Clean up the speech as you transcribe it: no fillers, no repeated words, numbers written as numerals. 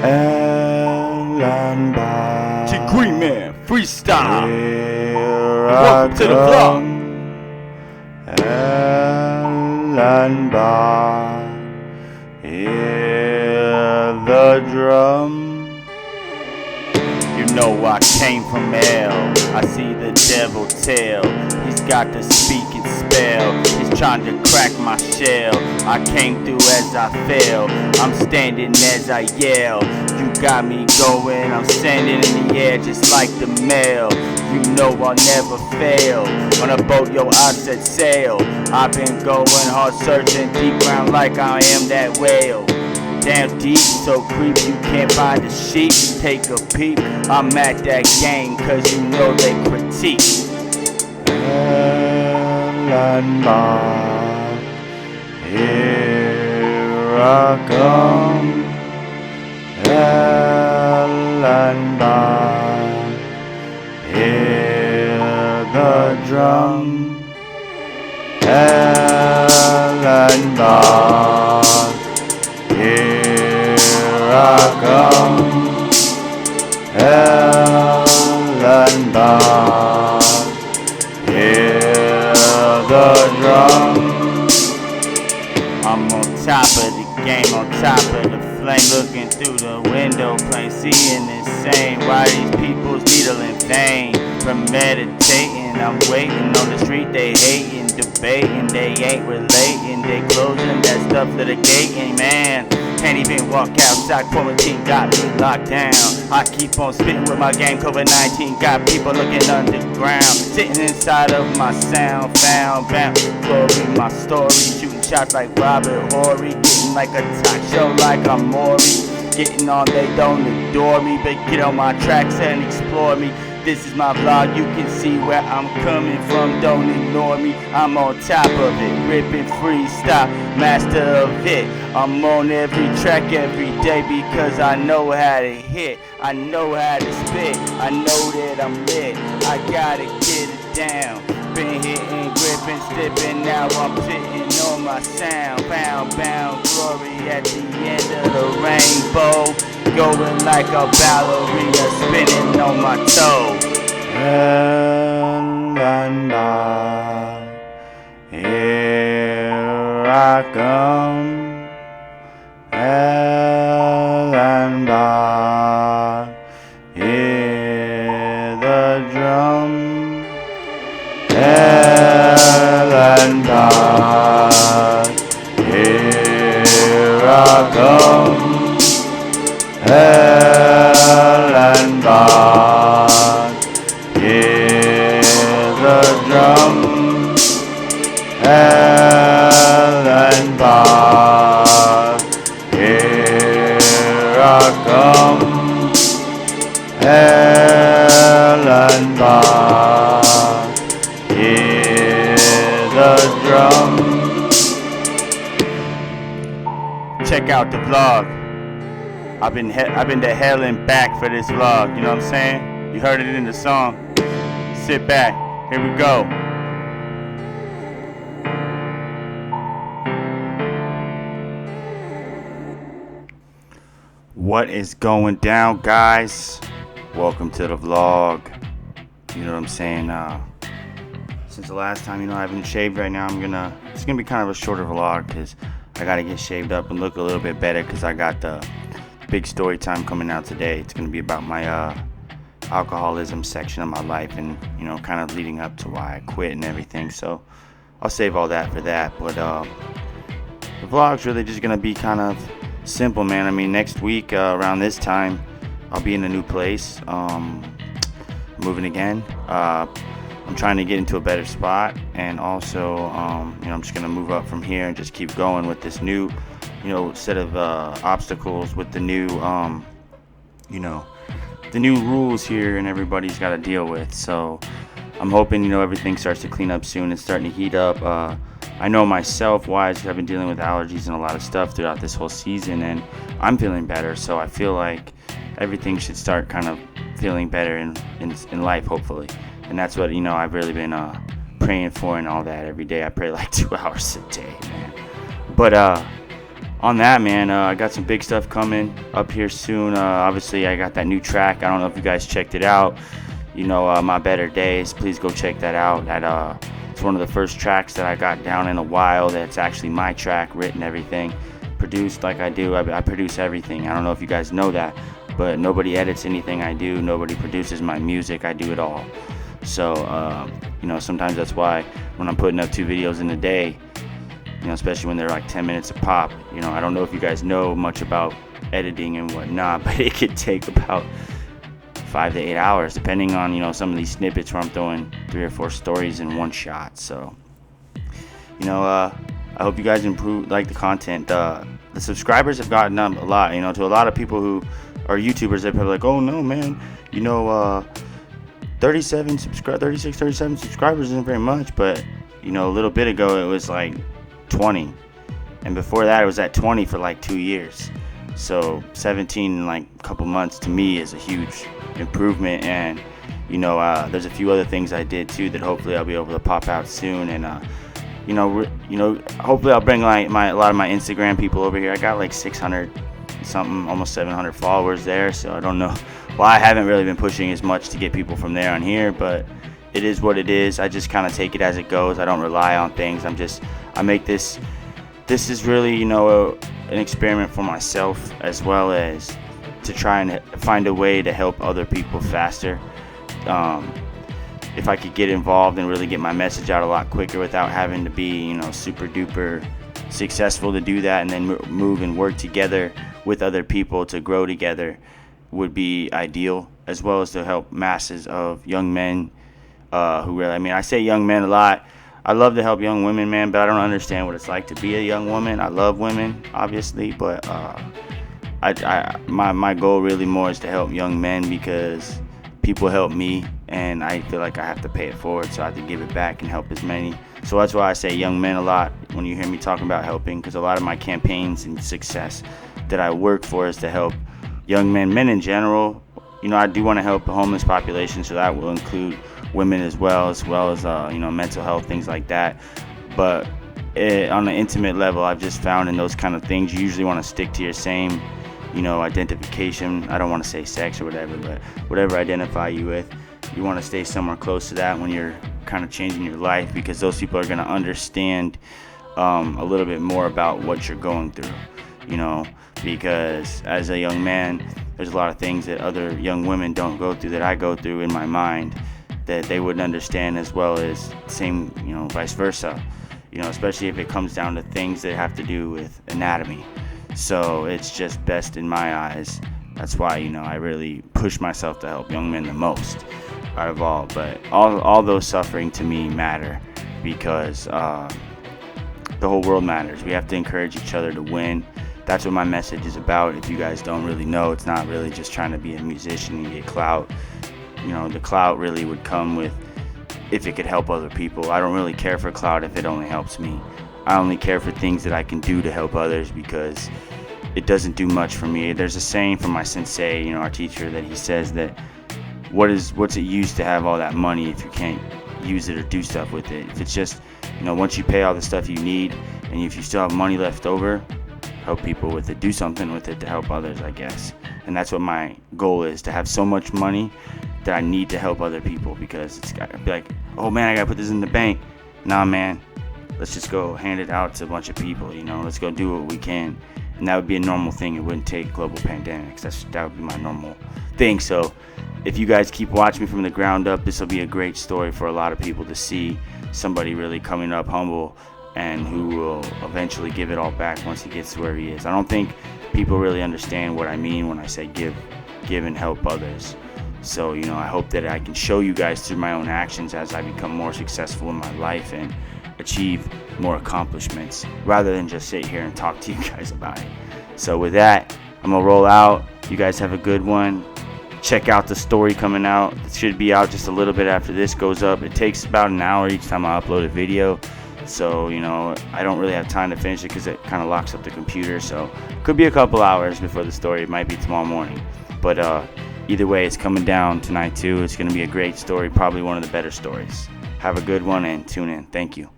and by. To Green Man Freestyle. Here Welcome to the vlog. And by. Hear the drum. You know I came from hell. I see the devil tail. He's got the speaking spell. He's trying to crack my shell. I came through as I fell. I'm standing as I yell. You got me going. I'm standing in the air just like the mail. You know I'll never fail. On a boat, yo, I set sail. I've been going hard, searching deep ground like I am that whale. Damn deep, so creep, you can't find the sheep. Take a peep, I'm at that game, cause you know they critique. And by. Here I come. And by. Hear the drum. And by. Here I come. And by. Hear the drum. I'm on top of the game, on top of the flame, looking through the window, plain seeing the same. Why these people's needle in vain? Premeditating, I'm waiting on the street, they hating, debating, they ain't relating, they closing that stuff litigating, man. Can't even walk outside, quarantine got me locked down. I keep on spitting with my game, COVID-19 got people looking underground. Sitting inside of my sound, found, bound, glory, my story. Shooting shots like Robert Horry, getting like a talk show like I'm Maury. Getting on, they don't adore me, but get on my tracks and explore me. This is my vlog, you can see where I'm coming from, don't ignore me. I'm on top of it, ripping freestyle, master of it. I'm on every track every day because I know how to hit. I know how to spit, I know that I'm lit. I gotta get it down. Been hitting, gripping, stipping, now I'm sitting on my sound. Bound, glory at the end of the rainbow. Going like a ballerina, spinning on my toes. And by. Here I come. And by. Hear the drum. And by. Here I come. And by. Hear the drum. And by. Here I come. And by. Hear the drum. Check out the vlog. I've been to hell and back for this vlog, you know what I'm saying? You heard it in the song. Sit back, here we go. What is going down, guys? Welcome to the vlog. You know what I'm saying? Since the last time, I haven't shaved right now, it's gonna be kind of a shorter vlog because I gotta get shaved up and look a little bit better because I got the big story time coming out today. It's gonna be about my alcoholism section of my life and kind of leading up to why I quit and everything. So I'll save all that for that. But the vlog's really just gonna be kind of simple, man. I mean, next week around this time I'll be in a new place, moving again. I'm trying to get into a better spot, and also I'm just gonna move up from here and just keep going with this new set of obstacles, with the new the new rules here and everybody's got to deal with. So I'm hoping everything starts to clean up soon. It's starting to heat up. I know myself wise, I've been dealing with allergies and a lot of stuff throughout this whole season, and I'm feeling better. So I feel like everything should start kind of feeling better in life, hopefully. And that's what I've really been praying for and all that every day. I pray like 2 hours a day, man. But on that, man, I got some big stuff coming up here soon. Obviously, I got that new track. I don't know if you guys checked it out. My Better Days. Please go check that out. It's one of the first tracks that I got down in a while. That's actually my track, written, everything, produced like I do. I produce everything. I don't know if you guys know that, but nobody edits anything I do. Nobody produces my music. I do it all. So, sometimes that's why when I'm putting up 2 videos in a day, especially when they're like 10 minutes a pop, I don't know if you guys know much about editing and whatnot, but it could take about 5 to 8 hours, depending on, some of these snippets where I'm throwing 3 or 4 stories in one shot. So, I hope you guys like the content. The subscribers have gotten up a lot, to a lot of people who are YouTubers. They're probably like, oh no, man, 36, 37 subscribers isn't very much, but a little bit ago it was like 20, and before that it was at 20 for like 2 years. So 17 in like a couple months to me is a huge improvement. And there's a few other things I did too that hopefully I'll be able to pop out soon. And hopefully I'll bring like a lot of my Instagram people over here. I got like 600 something, almost 700 followers there, so I don't know why I haven't really been pushing as much to get people from there on here, but it is what it is. I just kind of take it as it goes. I don't rely on things. I make this is really an experiment for myself, as well as to try and find a way to help other people faster. If I could get involved and really get my message out a lot quicker without having to be super duper successful to do that, and then move and work together with other people to grow together, would be ideal, as well as to help masses of young men who really, I say young men a lot. I love to help young women, man, but I don't understand what it's like to be a young woman. I love women, obviously, but my goal really more is to help young men, because people help me, and I feel like I have to pay it forward, so I have to give it back and help as many. So that's why I say young men a lot when you hear me talking about helping, because a lot of my campaigns and success that I work for is to help young men in general. I do want to help the homeless population, so that will include women as well as mental health, things like that. But on an intimate level, I've just found in those kind of things, you usually want to stick to your same identification. I don't want to say sex or whatever, but whatever identify you with, you want to stay somewhere close to that when you're kind of changing your life, because those people are going to understand a little bit more about what you're going through, because as a young man, there's a lot of things that other young women don't go through that I go through in my mind, that they wouldn't understand, as well as same, vice versa, especially if it comes down to things that have to do with anatomy. So it's just best in my eyes. That's why, I really push myself to help young men the most out of all. But all those suffering to me matter, because the whole world matters. We have to encourage each other to win. That's what my message is about. If you guys don't really know, it's not really just trying to be a musician and get clout. The clout really would come with if it could help other people. I don't really care for clout if it only helps me. I only care for things that I can do to help others, because it doesn't do much for me. There's a saying from my sensei, our teacher, that he says that what's it used to have all that money if you can't use it or do stuff with it? If it's just, once you pay all the stuff you need, and if you still have money left over, help people with it. Do something with it to help others, I guess. And that's what my goal is, to have so much money that I need to help other people, because it's got to be like, oh man, I gotta put this in the bank. Nah, man, let's just go hand it out to a bunch of people. Let's go do what we can. And that would be a normal thing. It wouldn't take global pandemics. That would be my normal thing. So if you guys keep watching me from the ground up, this will be a great story for a lot of people to see somebody really coming up humble, and who will eventually give it all back once he gets to where he is. I don't think people really understand what I mean when I say give and help others. So, I hope that I can show you guys through my own actions as I become more successful in my life and achieve more accomplishments, rather than just sit here and talk to you guys about it. So with that, I'm gonna roll out. You guys have a good one. Check out the story coming out. It should be out just a little bit after this goes up. It takes about an hour each time I upload a video. So, I don't really have time to finish it because it kind of locks up the computer. So could be a couple hours before the story. It might be tomorrow morning. But either way, it's coming down tonight too. It's going to be a great story, probably one of the better stories. Have a good one and tune in. Thank you.